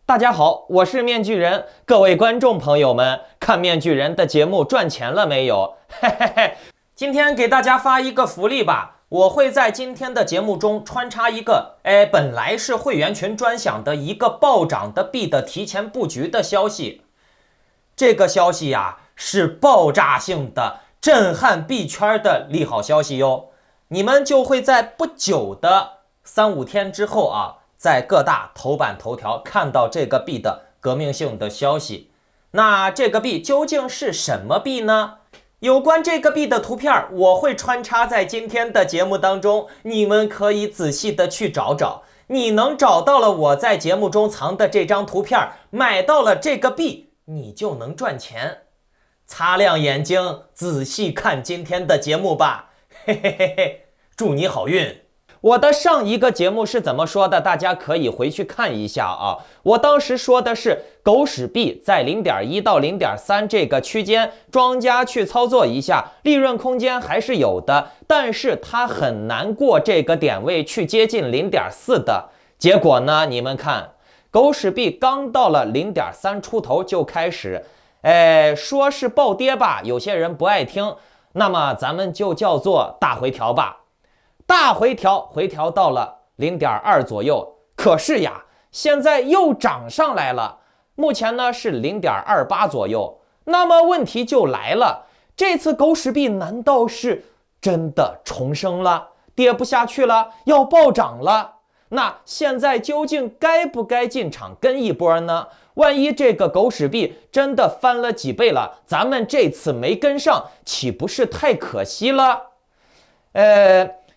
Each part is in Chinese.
大家好，我是面具人，各位观众朋友们，看面具人的节目赚钱了没有？嘿嘿嘿，今天给大家发一个福利吧，我会在今天的节目中穿插一个，本来是会员群专享的一个暴涨的币的提前布局的消息。这个消息呀，是爆炸性的、震撼币圈的利好消息哟。你们就会在不久的3-5天之后啊，在各大头版头条看到这个币的革命性的消息。那这个币究竟是什么币呢？有关这个币的图片我会穿插在今天的节目当中，你们可以仔细的去找找。你能找到了我在节目中藏的这张图片，买到了这个币，你就能赚钱。擦亮眼睛，仔细看今天的节目吧。嘿嘿嘿嘿，祝你好运。我的上一个节目是怎么说的？大家可以回去看一下啊。我当时说的是狗屎币在 0.1 到 0.3 这个区间，庄家去操作一下，利润空间还是有的，但是它很难过这个点位去接近 0.4 的。结果呢，你们看，狗屎币刚到了 0.3 出头就开始，说是暴跌吧，有些人不爱听，那么咱们就叫做大回调吧。大回调到了 0.2 左右，可是呀，现在又涨上来了，目前呢是 0.28 左右。那么问题就来了，这次狗屎币难道是真的重生了，跌不下去了，要暴涨了？那现在究竟该不该进场跟一波呢？万一这个狗屎币真的翻了几倍了，咱们这次没跟上，岂不是太可惜了？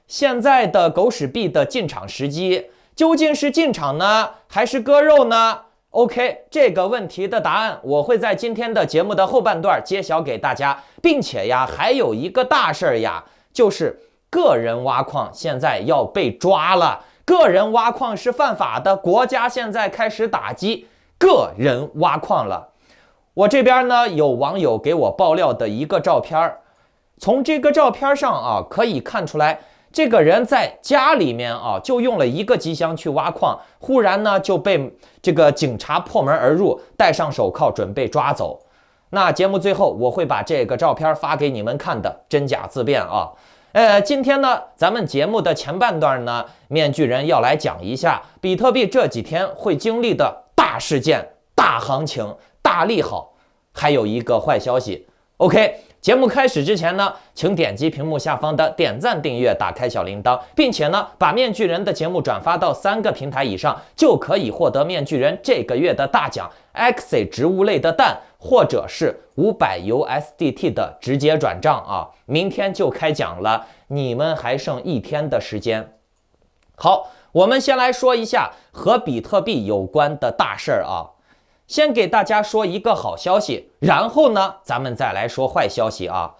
现在的狗屎币的进场时机究竟是进场呢，还是割肉呢？ OK， 这个问题的答案我会在今天的节目的后半段揭晓给大家，并且呀，还有一个大事儿呀，就是个人挖矿现在要被抓了，个人挖矿是犯法的，国家现在开始打击个人挖矿了。我这边呢，有网友给我爆料的一个照片，从这个照片上啊，可以看出来，这个人在家里面啊，就用了一个机箱去挖矿，忽然呢就被这个警察破门而入，戴上手铐准备抓走。那节目最后我会把这个照片发给你们看的，真假自辨啊。今天呢，咱们节目的前半段呢，面具人要来讲一下比特币这几天会经历的大事件、大行情、大利好，还有一个坏消息。OK。节目开始之前呢，请点击屏幕下方的点赞、订阅、打开小铃铛，并且呢，把面具人的节目转发到3个平台以上，就可以获得面具人这个月的大奖 Axie 植物类的蛋，或者是500 USDT 的直接转账啊！明天就开奖了，你们还剩1天的时间。好，我们先来说一下和比特币有关的大事儿啊。先给大家说一个好消息，然后呢，咱们再来说坏消息啊。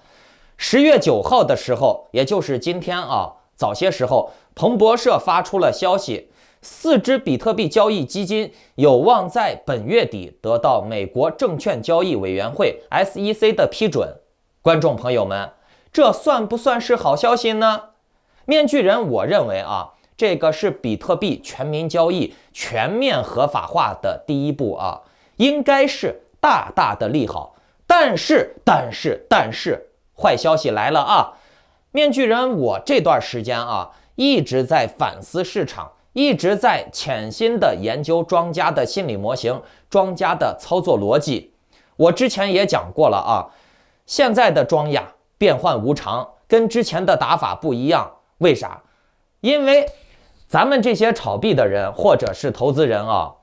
10月9号的时候，也就是今天啊，早些时候，彭博社发出了消息，4只比特币交易基金有望在本月底得到美国证券交易委员会 SEC 的批准。观众朋友们，这算不算是好消息呢？面具人，我认为啊，这个是比特币全民交易全面合法化的第一步啊。应该是大大的利好，但是坏消息来了啊！面具人，我这段时间啊一直在反思市场，一直在潜心的研究庄家的心理模型，庄家的操作逻辑。我之前也讲过了啊，现在的庄呀变幻无常，跟之前的打法不一样。为啥？因为咱们这些炒币的人或者是投资人啊。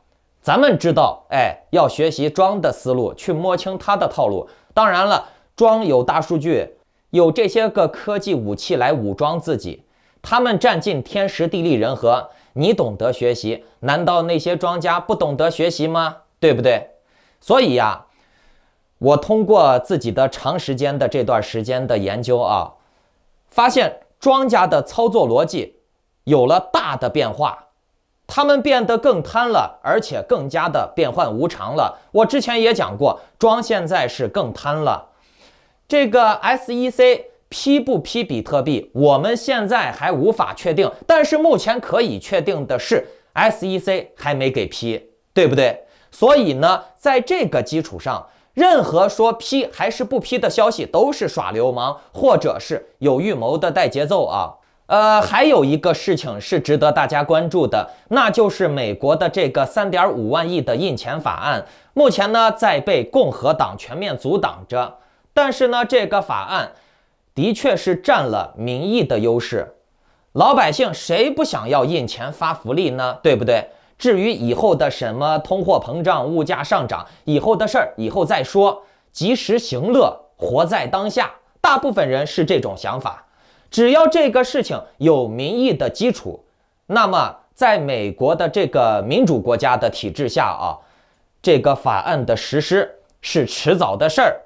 咱们知道，要学习庄的思路，去摸清他的套路。当然了，庄有大数据，有这些个科技武器来武装自己，他们占尽天时地利人和。你懂得学习，难道那些庄家不懂得学习吗？对不对？所以呀，我通过自己的长时间的这段时间的研究啊，发现庄家的操作逻辑有了大的变化。他们变得更贪了，而且更加的变幻无常了。我之前也讲过，庄现在是更贪了。这个 SEC 批不批比特币，我们现在还无法确定。但是目前可以确定的是 ，SEC 还没给批，对不对？所以呢，在这个基础上，任何说批还是不批的消息都是耍流氓，或者是有预谋的带节奏啊。还有一个事情是值得大家关注的，那就是美国的这个3.5万亿的印钱法案，目前呢在被共和党全面阻挡着。但是呢，这个法案的确是占了民意的优势，老百姓谁不想要印钱发福利呢？对不对？至于以后的什么通货膨胀、物价上涨，以后的事儿以后再说，及时行乐，活在当下，大部分人是这种想法。只要这个事情有民意的基础，那么在美国的这个民主国家的体制下啊，这个法案的实施是迟早的事儿。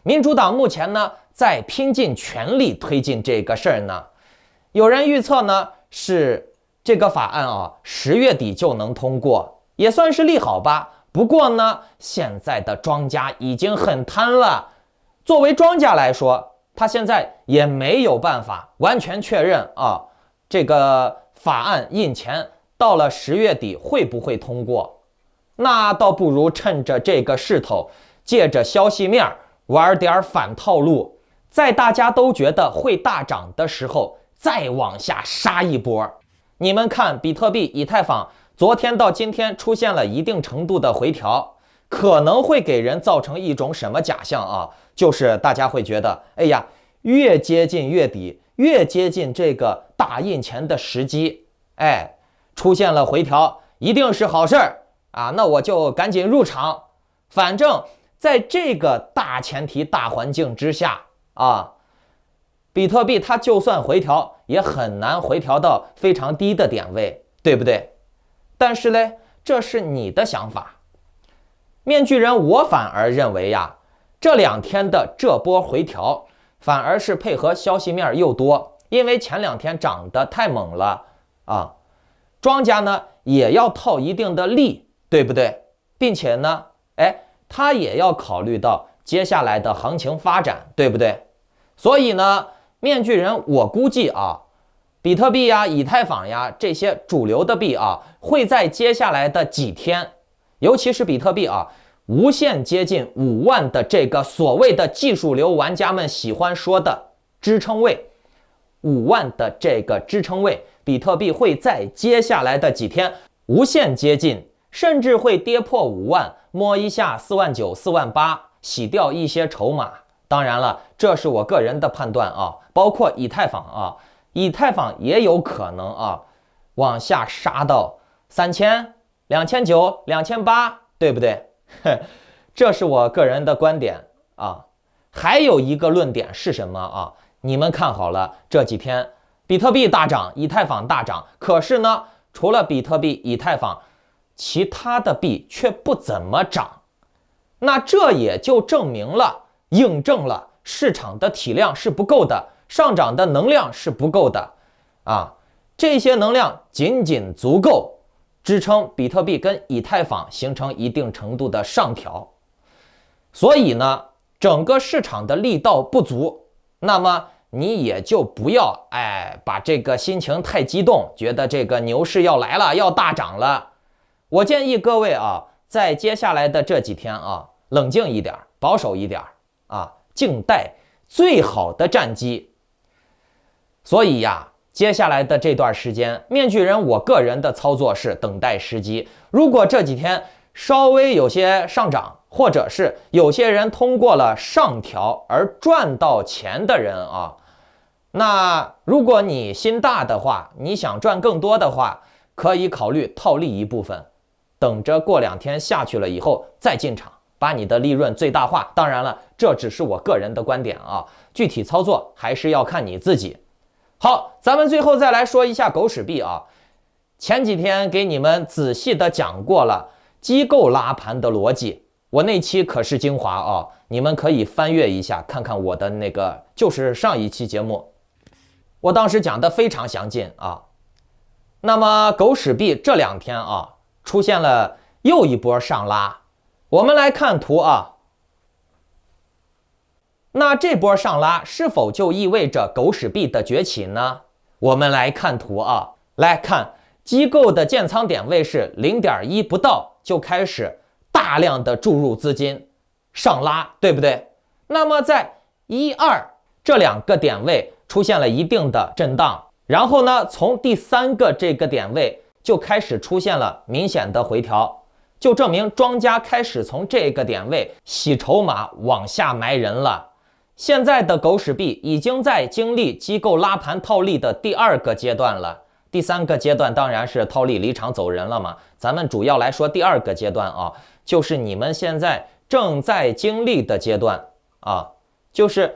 民主党目前呢在拼尽全力推进这个事儿呢，有人预测呢是这个法案啊10月底就能通过，也算是利好吧。不过呢，现在的庄家已经很贪了，作为庄家来说，他现在也没有办法完全确认啊，这个法案印钱到了10月底会不会通过？那倒不如趁着这个势头，借着消息面玩点反套路，在大家都觉得会大涨的时候，再往下杀一波。你们看，比特币、以太坊昨天到今天出现了一定程度的回调，可能会给人造成一种什么假象啊？就是大家会觉得，哎呀，越接近月底，越接近这个大印钱的时机，哎，出现了回调，一定是好事儿啊！那我就赶紧入场。反正在这个大前提、大环境之下啊，比特币它就算回调，也很难回调到非常低的点位，对不对？但是呢，这是你的想法。面具人，我反而认为呀，这2天的这波回调，反而是配合消息面又多，因为前2天涨得太猛了啊，庄家呢也要套一定的利，对不对？并且呢，他也要考虑到接下来的行情发展，对不对？所以呢，面具人，我估计啊，比特币呀、以太坊呀这些主流的币啊，会在接下来的几天，尤其是比特币啊，无限接近5万的这个所谓的技术流玩家们喜欢说的支撑位，5万的这个支撑位，比特币会在接下来的几天无限接近，甚至会跌破5万，摸一下4万9、4万8，洗掉一些筹码。当然了，这是我个人的判断啊，包括以太坊啊，以太坊也有可能啊往下杀到3000、2900、2800，对不对？这是我个人的观点啊。还有一个论点是什么啊？你们看好了，这几天比特币大涨，以太坊大涨，可是呢，除了比特币、以太坊，其他的币却不怎么涨。那这也就证明了、印证了市场的体量是不够的，上涨的能量是不够的啊。这些能量仅仅足够支撑比特币跟以太坊形成一定程度的上调。所以呢，整个市场的力道不足，那么你也就不要把这个心情太激动，觉得这个牛市要来了，要大涨了。我建议各位啊，在接下来的这几天啊，冷静一点，保守一点啊，静待最好的战机。所以呀，接下来的这段时间，面具人我个人的操作是等待时机。如果这几天稍微有些上涨，或者是有些人通过了上调而赚到钱的人啊，那如果你心大的话，你想赚更多的话，可以考虑套利一部分，等着过2天下去了以后再进场，把你的利润最大化。当然了，这只是我个人的观点啊，具体操作还是要看你自己。好，咱们最后再来说一下狗屎币啊。前几天给你们仔细的讲过了机构拉盘的逻辑，我那期可是精华啊，你们可以翻阅一下，看看我的那个就是上一期节目，我当时讲的非常详尽啊。那么狗屎币这2天啊出现了又一波上拉，我们来看图啊。那这波上拉是否就意味着狗屎币的崛起呢？我们来看图啊，来看机构的建仓点位是0.1不到就开始大量的注入资金上拉，对不对？那么在1、2这2个点位出现了一定的震荡，然后呢，从第3个这个点位就开始出现了明显的回调，就证明庄家开始从这个点位洗筹码往下埋人了。现在的狗屎币已经在经历机构拉盘套利的第2个阶段了，第3个阶段当然是套利离场走人了嘛。咱们主要来说第2个阶段啊，就是你们现在正在经历的阶段啊，就是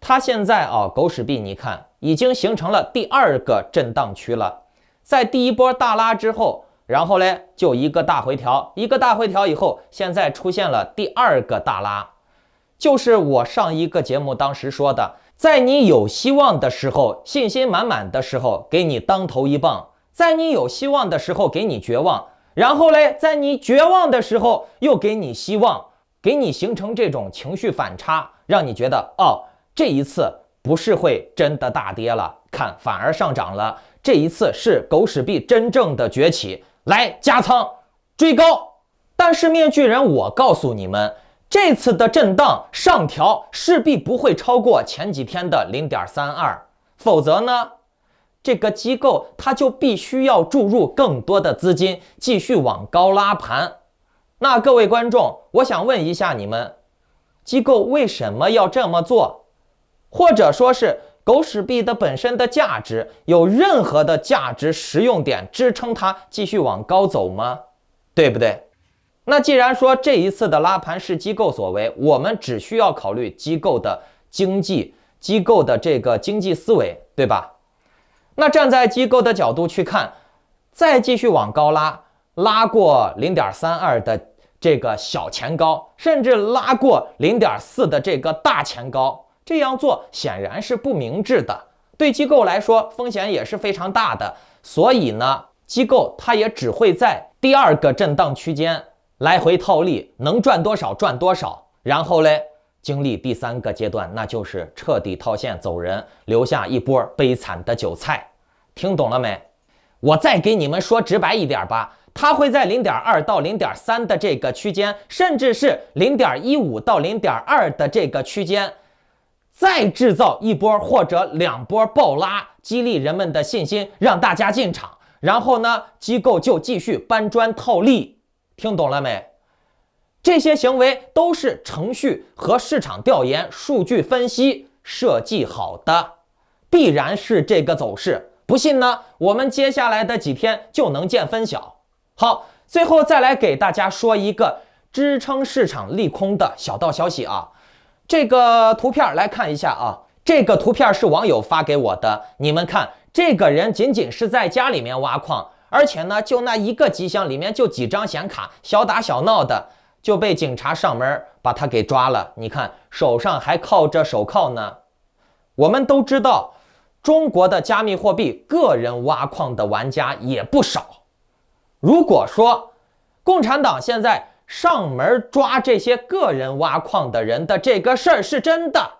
它现在啊，狗屎币你看已经形成了第2个震荡区了，在第1波大拉之后，然后呢就一个大回调，一个大回调以后，现在出现了第2个大拉。就是我上一个节目当时说的，在你有希望的时候，信心满满的时候，给你当头一棒；在你有希望的时候，给你绝望；然后嘞，在你绝望的时候，又给你希望，给你形成这种情绪反差，让你觉得哦，这一次不是会真的大跌了，看反而上涨了，这一次是狗屎币真正的崛起，来加仓追高。但是面具人，我告诉你们，这次的震荡上调势必不会超过前几天的 0.32， 否则呢，这个机构它就必须要注入更多的资金继续往高拉盘。那各位观众，我想问一下你们，机构为什么要这么做？或者说是狗屎币的本身的价值有任何的价值实用点支撑它继续往高走吗？对不对？那既然说这一次的拉盘是机构所为，我们只需要考虑机构的经济，机构的这个经济思维，对吧？那站在机构的角度去看，再继续往高拉过 0.32 的这个小前高，甚至拉过 0.4 的这个大前高，这样做显然是不明智的，对机构来说风险也是非常大的。所以呢，机构它也只会在第2个震荡区间来回套利，能赚多少赚多少，然后嘞，经历第3个阶段，那就是彻底套现走人，留下一波悲惨的韭菜。听懂了没？我再给你们说直白一点吧，它会在 0.2 到 0.3 的这个区间，甚至是 0.15 到 0.2 的这个区间，再制造一波或者2波暴拉，激励人们的信心，让大家进场，然后呢，机构就继续搬砖套利。听懂了没？这些行为都是程序和市场调研、数据分析设计好的，必然是这个走势。不信呢，我们接下来的几天就能见分晓。好，最后再来给大家说一个支撑市场利空的小道消息啊。这个图片来看一下啊，这个图片是网友发给我的。你们看，这个人仅仅是在家里面挖矿，而且呢，就那一个机箱里面就几张显卡，小打小闹的就被警察上门把他给抓了。你看手上还铐着手铐呢。我们都知道，中国的加密货币个人挖矿的玩家也不少。如果说共产党现在上门抓这些个人挖矿的人的这个事儿是真的，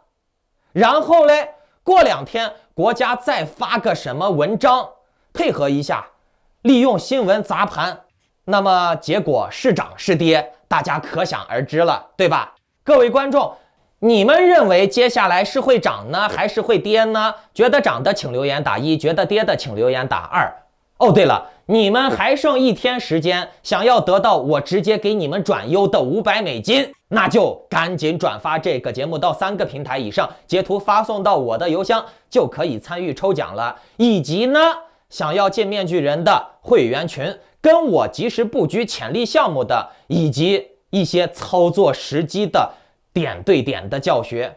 然后嘞，过2天国家再发个什么文章配合一下，利用新闻砸盘，那么结果是涨是跌，大家可想而知了，对吧？各位观众，你们认为接下来是会涨呢，还是会跌呢？觉得涨的请留言打1，觉得跌的请留言打2。哦，对了，你们还剩1天时间，想要得到我直接给你们转悠的500美金，那就赶紧转发这个节目到3个平台以上，截图发送到我的邮箱，就可以参与抽奖了。以及呢，想要进面具人的会员群，跟我及时布局潜力项目的，以及一些操作时机的点对点的教学，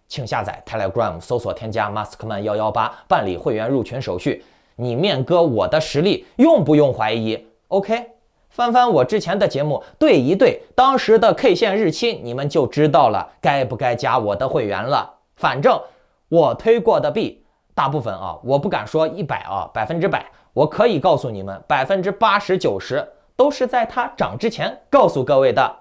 请下载 Telegram， 搜索添加 maskman118， 办理会员入群手续。你面哥我的实力用不用怀疑 ？OK， 翻翻我之前的节目，对一对当时的 K 线日期，你们就知道了该不该加我的会员了。反正我推过的币，大部分啊，我不敢说100啊，100%，我可以告诉你们，80%、90%都是在它涨之前告诉各位的。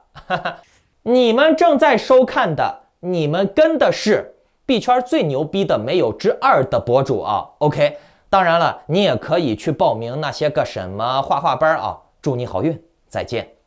你们正在收看的，你们跟的是币圈最牛逼的没有之二的博主啊。OK。当然了，你也可以去报名那些个什么画画班啊！祝你好运，再见。